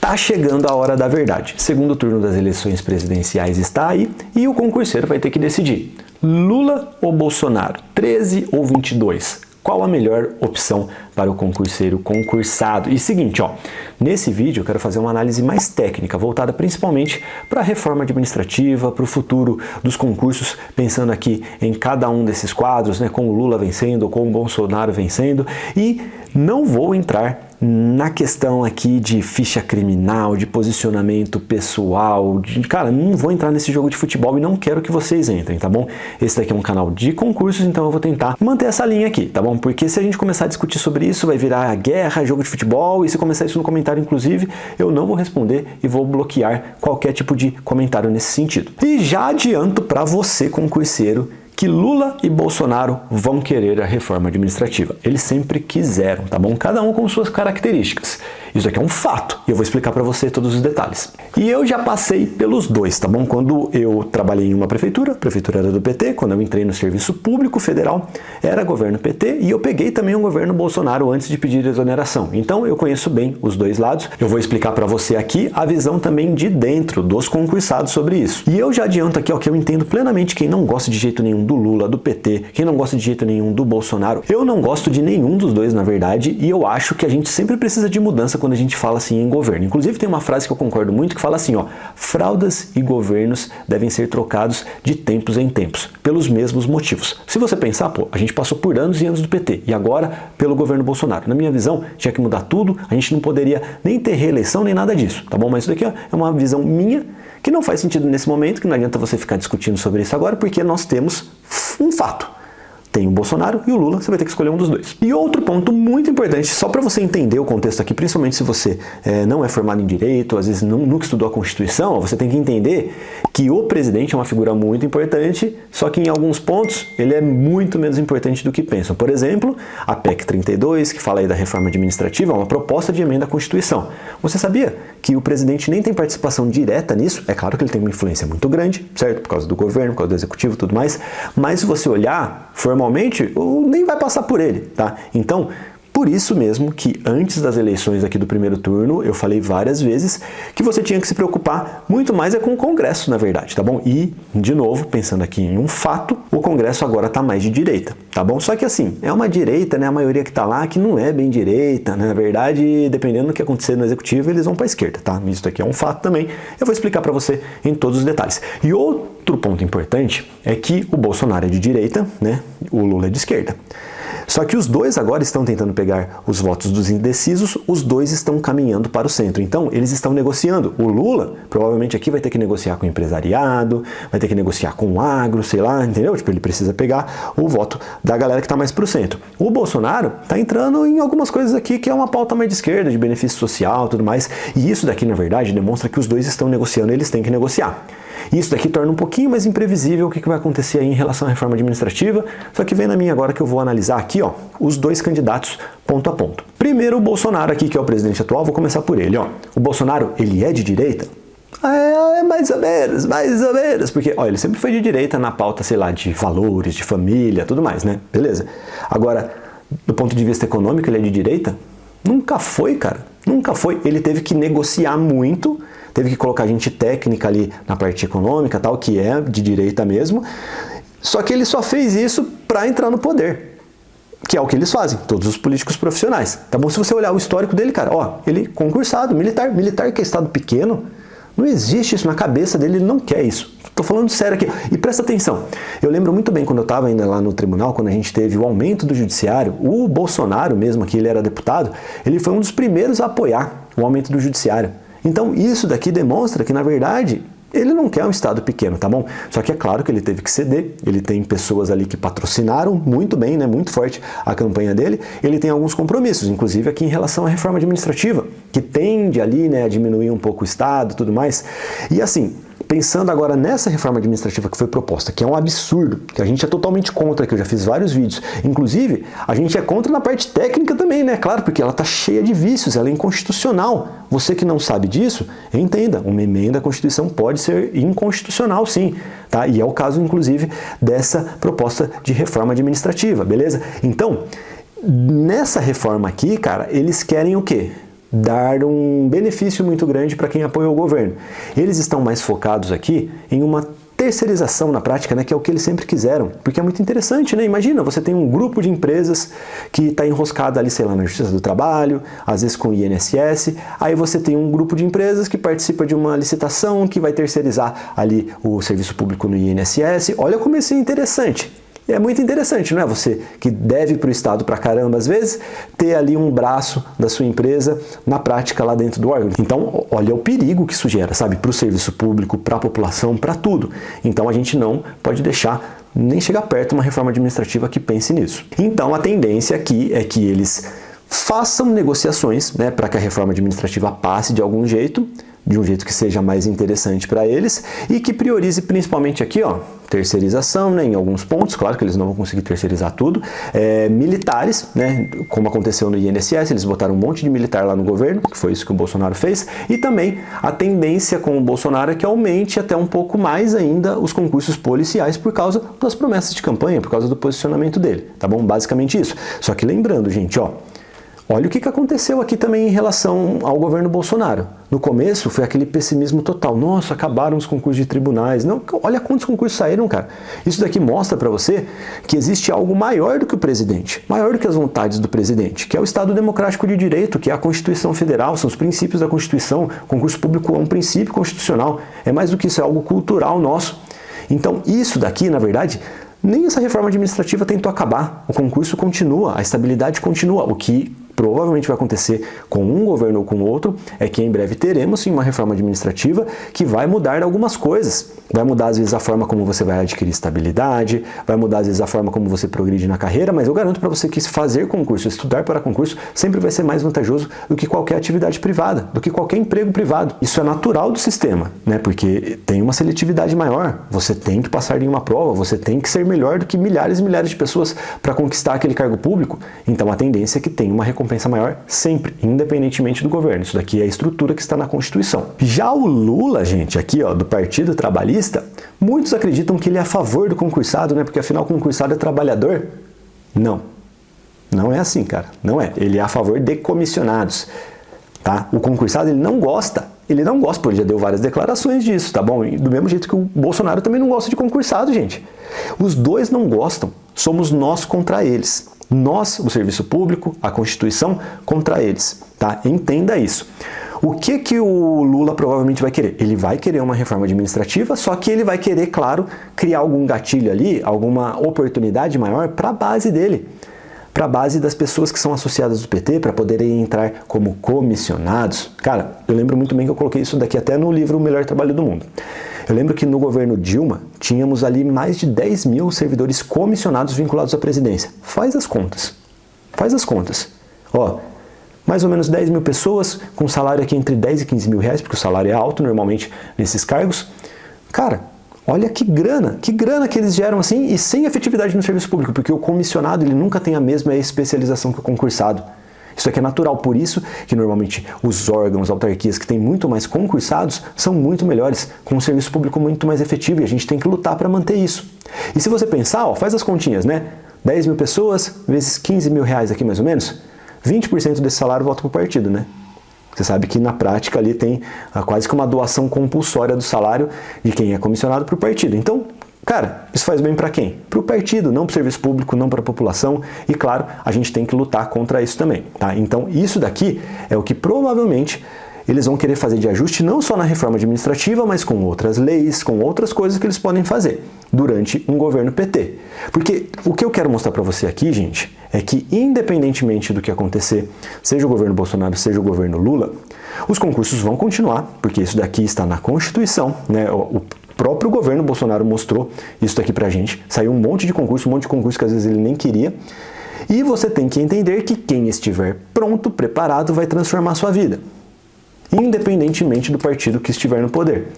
Tá chegando a hora da verdade. Segundo turno das eleições presidenciais está aí e o concurseiro vai ter que decidir. Lula ou Bolsonaro? 13 ou 22? Qual a melhor opção para o concurseiro concursado? E seguinte, nesse vídeo eu quero fazer uma análise mais técnica, voltada principalmente para a reforma administrativa, para o futuro dos concursos, pensando aqui em cada um desses quadros, né, com o Lula vencendo, com o Bolsonaro vencendo, e não vou entrar na questão aqui de ficha criminal, de posicionamento pessoal, cara, não vou entrar nesse jogo de futebol e não quero que vocês entrem, tá bom? Esse daqui é um canal de concursos, então eu vou tentar manter essa linha aqui, tá bom? Porque se a gente começar a discutir sobre isso, vai virar guerra, jogo de futebol, e se começar isso no comentário, inclusive, eu não vou responder e vou bloquear qualquer tipo de comentário nesse sentido. E já adianto para você, concurseiro, que Lula e Bolsonaro vão querer a reforma administrativa. Eles sempre quiseram, tá bom? Cada um com suas características. Isso aqui é um fato e eu vou explicar para você todos os detalhes. E eu já passei pelos dois, tá bom? Quando eu trabalhei em uma prefeitura, a prefeitura era do PT, quando eu entrei no serviço público federal, era governo PT, e eu peguei também um governo Bolsonaro antes de pedir exoneração. Então eu conheço bem os dois lados. Eu vou explicar para você aqui a visão também de dentro dos concursados sobre isso. E eu já adianto aqui, que eu entendo plenamente quem não gosta de jeito nenhum do Lula, do PT, quem não gosta de jeito nenhum do Bolsonaro. Eu não gosto de nenhum dos dois, na verdade, e eu acho que a gente sempre precisa de mudança quando a gente fala assim em governo. Inclusive tem uma frase que eu concordo muito que fala assim, fraldas e governos devem ser trocados de tempos em tempos, pelos mesmos motivos. Se você pensar, a gente passou por anos e anos do PT, e agora pelo governo Bolsonaro. Na minha visão, tinha que mudar tudo, a gente não poderia nem ter reeleição, nem nada disso, tá bom? Mas isso daqui é uma visão minha, que não faz sentido nesse momento, que não adianta você ficar discutindo sobre isso agora, porque nós temos um fato. Tem o Bolsonaro e o Lula, você vai ter que escolher um dos dois. E outro ponto muito importante, só para você entender o contexto aqui, principalmente se você não é formado em direito, às vezes nunca estudou a Constituição, você tem que entender que o presidente é uma figura muito importante, só que em alguns pontos ele é muito menos importante do que pensam. Por exemplo, a PEC 32, que fala aí da reforma administrativa, é uma proposta de emenda à Constituição. Você sabia que o presidente nem tem participação direta nisso? É claro que ele tem uma influência muito grande, certo? Por causa do governo, por causa do executivo e tudo mais, mas se você olhar formalmente, nem vai passar por ele, tá? Então, por isso mesmo que antes das eleições aqui do primeiro turno, eu falei várias vezes que você tinha que se preocupar muito mais com o Congresso, na verdade, tá bom? E, de novo, pensando aqui em um fato, o Congresso agora tá mais de direita, tá bom? Só que assim, é uma direita, né? A maioria que tá lá que não é bem direita, né? Na verdade, dependendo do que acontecer no Executivo, eles vão pra esquerda, tá? Isso aqui é um fato também, eu vou explicar pra você em todos os detalhes. E outro ponto importante é que o Bolsonaro é de direita, né? O Lula é de esquerda. Só que os dois agora estão tentando pegar os votos dos indecisos, os dois estão caminhando para o centro. Então, eles estão negociando. O Lula, provavelmente aqui vai ter que negociar com o empresariado, vai ter que negociar com o agro, sei lá, entendeu? Tipo, ele precisa pegar o voto da galera que está mais para o centro. O Bolsonaro está entrando em algumas coisas aqui que é uma pauta mais de esquerda, de benefício social, tudo mais. E isso daqui, na verdade, demonstra que os dois estão negociando e eles têm que negociar. Isso daqui torna um pouquinho mais imprevisível o que vai acontecer aí em relação à reforma administrativa, só que vem na minha agora que eu vou analisar aqui, os dois candidatos ponto a ponto. Primeiro o Bolsonaro aqui, que é o presidente atual, vou começar por ele, O Bolsonaro, ele é de direita? Mais ou menos, porque, ele sempre foi de direita na pauta, sei lá, de valores, de família, tudo mais, né? Beleza. Agora, do ponto de vista econômico, ele é de direita? Nunca foi, cara. Nunca foi. Ele teve que negociar muito, teve que colocar gente técnica ali na parte econômica, tal, que é de direita mesmo. Só que ele só fez isso para entrar no poder, que é o que eles fazem, todos os políticos profissionais. Tá bom? Se você olhar o histórico dele, cara, ele concursado, militar que é estado pequeno, não existe isso na cabeça dele, ele não quer isso. Tô falando sério aqui. E presta atenção, eu lembro muito bem quando eu estava ainda lá no tribunal, quando a gente teve o aumento do judiciário, o Bolsonaro mesmo, que ele era deputado, ele foi um dos primeiros a apoiar o aumento do judiciário. Então isso daqui demonstra que, na verdade, ele não quer um estado pequeno, tá bom? Só que é claro que ele teve que ceder, ele tem pessoas ali que patrocinaram muito bem, né, muito forte a campanha dele, ele tem alguns compromissos, inclusive aqui em relação à reforma administrativa, que tende ali, né, a diminuir um pouco o estado e tudo mais. E assim, pensando agora nessa reforma administrativa que foi proposta, que é um absurdo, que a gente é totalmente contra, que eu já fiz vários vídeos, inclusive a gente é contra na parte técnica também, né, claro, porque ela tá cheia de vícios, ela é inconstitucional. Você que não sabe disso, entenda, uma emenda à Constituição pode ser inconstitucional sim, tá? E é o caso, inclusive, dessa proposta de reforma administrativa, beleza? Então, nessa reforma aqui, cara, eles querem o quê? dar um benefício muito grande para quem apoia o governo. Eles estão mais focados aqui em uma terceirização na prática, né, que é o que eles sempre quiseram, porque é muito interessante, né? Imagina, você tem um grupo de empresas que está enroscado ali, sei lá, na Justiça do Trabalho, às vezes com o INSS, aí você tem um grupo de empresas que participa de uma licitação que vai terceirizar ali o serviço público no INSS. Olha como isso é interessante. É muito interessante, não é? Você que deve para o Estado pra caramba às vezes, ter ali um braço da sua empresa na prática lá dentro do órgão. Então, olha o perigo que isso gera, sabe? Para o serviço público, para a população, para tudo. Então, a gente não pode deixar nem chegar perto de uma reforma administrativa que pense nisso. Então, a tendência aqui é que eles façam negociações, né, para que a reforma administrativa passe de algum jeito, de um jeito que seja mais interessante para eles e que priorize principalmente aqui, ó, terceirização, né, em alguns pontos, claro que eles não vão conseguir terceirizar tudo, militares, né, como aconteceu no INSS, eles botaram um monte de militar lá no governo, que foi isso que o Bolsonaro fez, e também a tendência com o Bolsonaro é que aumente até um pouco mais ainda os concursos policiais por causa das promessas de campanha, por causa do posicionamento dele, tá bom? Basicamente isso. Só que lembrando, gente, ó, olha o que aconteceu aqui também em relação ao governo Bolsonaro. No começo foi aquele pessimismo total. Nossa, acabaram os concursos de tribunais. Não, olha quantos concursos saíram, cara. Isso daqui mostra para você que existe algo maior do que o presidente, maior do que as vontades do presidente, que é o Estado Democrático de Direito, que é a Constituição Federal, são os princípios da Constituição. O concurso público é um princípio constitucional. É mais do que isso, é algo cultural nosso. Então, isso daqui, na verdade, nem essa reforma administrativa tentou acabar. O concurso continua, a estabilidade continua. O que provavelmente vai acontecer com um governo ou com outro é que em breve teremos sim uma reforma administrativa que vai mudar algumas coisas. Vai mudar às vezes a forma como você vai adquirir estabilidade, vai mudar às vezes a forma como você progride na carreira, mas eu garanto para você que fazer concurso, estudar para concurso, sempre vai ser mais vantajoso do que qualquer atividade privada, do que qualquer emprego privado. Isso é natural do sistema, né? Porque tem uma seletividade maior, você tem que passar em uma prova, você tem que ser melhor do que milhares e milhares de pessoas para conquistar aquele cargo público. Então a tendência é que tenha uma recompensa maior sempre, independentemente do governo. Isso daqui é a estrutura que está na Constituição. Já o Lula, gente, aqui ó, do Partido Trabalhista, muitos acreditam que ele é a favor do concursado, né? Porque afinal o concursado é trabalhador. Não. Não é assim, cara. Não é. Ele é a favor de comissionados. Tá? O concursado, ele não gosta. Ele não gosta, porque ele já deu várias declarações disso, tá bom? E do mesmo jeito que o Bolsonaro também não gosta de concursado, gente. Os dois não gostam. Somos nós contra eles. Nós, o serviço público, a Constituição, contra eles, tá? Entenda isso. O que o Lula provavelmente vai querer? Ele vai querer uma reforma administrativa, só que ele vai querer, claro, criar algum gatilho ali, alguma oportunidade maior para a base dele, para a base das pessoas que são associadas do PT, para poderem entrar como comissionados. Cara, eu lembro muito bem que eu coloquei isso daqui até no livro O Melhor Trabalho do Mundo. Eu lembro que no governo Dilma, tínhamos ali mais de 10 mil servidores comissionados vinculados à presidência. Faz as contas. Faz as contas. Ó, mais ou menos 10 mil pessoas, com salário aqui entre 10 e 15 mil reais, porque o salário é alto normalmente nesses cargos. Cara, olha que grana que eles geram assim e sem efetividade no serviço público, porque o comissionado ele nunca tem a mesma especialização que o concursado. Isso aqui é natural, por isso que normalmente os órgãos, autarquias que têm muito mais concursados são muito melhores, com um serviço público muito mais efetivo e a gente tem que lutar para manter isso. E se você pensar, ó, faz as continhas, né? 10 mil pessoas vezes 15 mil reais aqui mais ou menos, 20% desse salário volta para o partido, né? Você sabe que na prática ali tem quase que uma doação compulsória do salário de quem é comissionado para o partido. Então, cara, isso faz bem para quem? Para o partido, não para o serviço público, não para a população. E claro, a gente tem que lutar contra isso também, tá? Então, isso daqui é o que provavelmente eles vão querer fazer de ajuste não só na reforma administrativa, mas com outras leis, com outras coisas que eles podem fazer durante um governo PT. Porque o que eu quero mostrar para você aqui, gente, é que independentemente do que acontecer, seja o governo Bolsonaro, seja o governo Lula, os concursos vão continuar, porque isso daqui está na Constituição, né? O próprio governo Bolsonaro mostrou isso daqui pra gente. Saiu um monte de concurso que às vezes ele nem queria. E você tem que entender que quem estiver pronto, preparado, vai transformar a sua vida. Independentemente do partido que estiver no poder.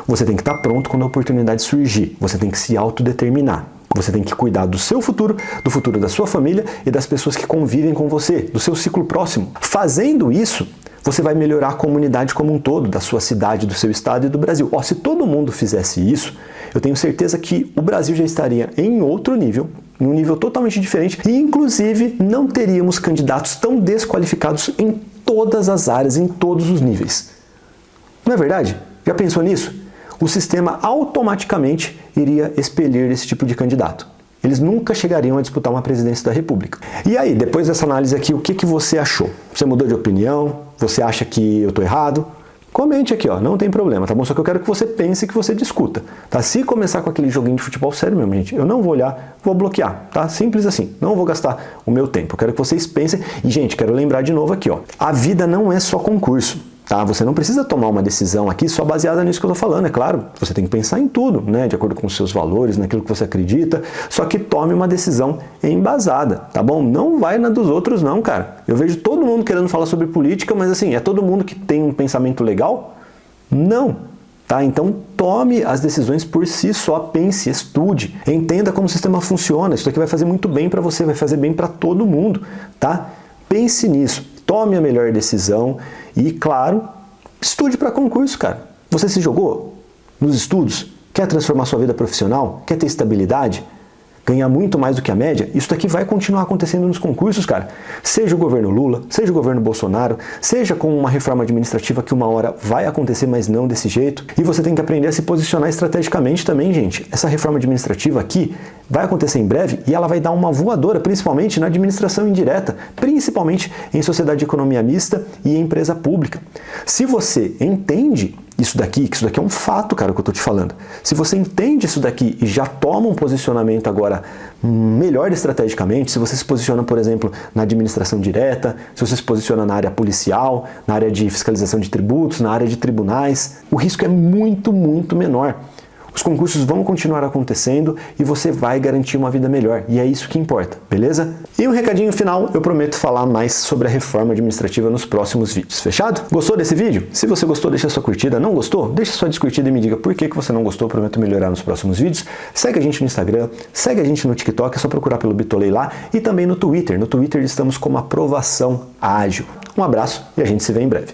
Você tem que estar pronto quando a oportunidade surgir. Você tem que se autodeterminar. Você tem que cuidar do seu futuro, do futuro da sua família e das pessoas que convivem com você, do seu ciclo próximo. Fazendo isso, você vai melhorar a comunidade como um todo, da sua cidade, do seu estado e do Brasil. Ó, se todo mundo fizesse isso, eu tenho certeza que o Brasil já estaria em outro nível, em um nível totalmente diferente, e inclusive não teríamos candidatos tão desqualificados em todas as áreas, em todos os níveis. Não é verdade? Já pensou nisso? O sistema automaticamente iria expelir esse tipo de candidato. Eles nunca chegariam a disputar uma presidência da República. E aí, depois dessa análise aqui, o que você achou? Você mudou de opinião? Você acha que eu estou errado? Comente aqui, ó, não tem problema, tá bom? Só que eu quero que você pense e que você discuta, tá? Se começar com aquele joguinho de futebol, sério mesmo, gente, eu não vou olhar, vou bloquear, tá? Simples assim, não vou gastar o meu tempo. Eu quero que vocês pensem e, gente, quero lembrar de novo aqui, ó, a vida não é só concurso. Tá? Você não precisa tomar uma decisão aqui só baseada nisso que eu estou falando, é claro. Você tem que pensar em tudo, né? De acordo com os seus valores, naquilo que você acredita. Só que tome uma decisão embasada, tá bom? Não vai na dos outros não, cara. Eu vejo todo mundo querendo falar sobre política, mas assim, é todo mundo que tem um pensamento legal? Não. Tá? Então tome as decisões por si só, pense, estude, entenda como o sistema funciona. Isso aqui vai fazer muito bem para você, vai fazer bem para todo mundo, tá? Pense nisso. Tome a melhor decisão e, claro, estude para concurso, cara. Você se jogou nos estudos? Quer transformar sua vida profissional? Quer ter estabilidade? Ganhar muito mais do que a média? Isso daqui vai continuar acontecendo nos concursos, cara. Seja o governo Lula, seja o governo Bolsonaro, seja com uma reforma administrativa que uma hora vai acontecer, mas não desse jeito. E você tem que aprender a se posicionar estrategicamente também, gente. Essa reforma administrativa aqui vai acontecer em breve e ela vai dar uma voadora, principalmente na administração indireta, principalmente em sociedade de economia mista e em empresa pública. Se você entende isso daqui, que isso daqui é um fato, cara, que eu tô te falando. Se você entende isso daqui e já toma um posicionamento agora melhor estrategicamente, se você se posiciona, por exemplo, na administração direta, se você se posiciona na área policial, na área de fiscalização de tributos, na área de tribunais, o risco é muito, muito menor. Os concursos vão continuar acontecendo e você vai garantir uma vida melhor. E é isso que importa, beleza? E um recadinho final, eu prometo falar mais sobre a reforma administrativa nos próximos vídeos, fechado? Gostou desse vídeo? Se você gostou, deixa sua curtida. Não gostou? Deixa sua descurtida e me diga por que você não gostou. Eu prometo melhorar nos próximos vídeos. Segue a gente no Instagram, segue a gente no TikTok, é só procurar pelo Bitolei lá. E também no Twitter. No Twitter estamos como Aprovação Ágil. Um abraço e a gente se vê em breve.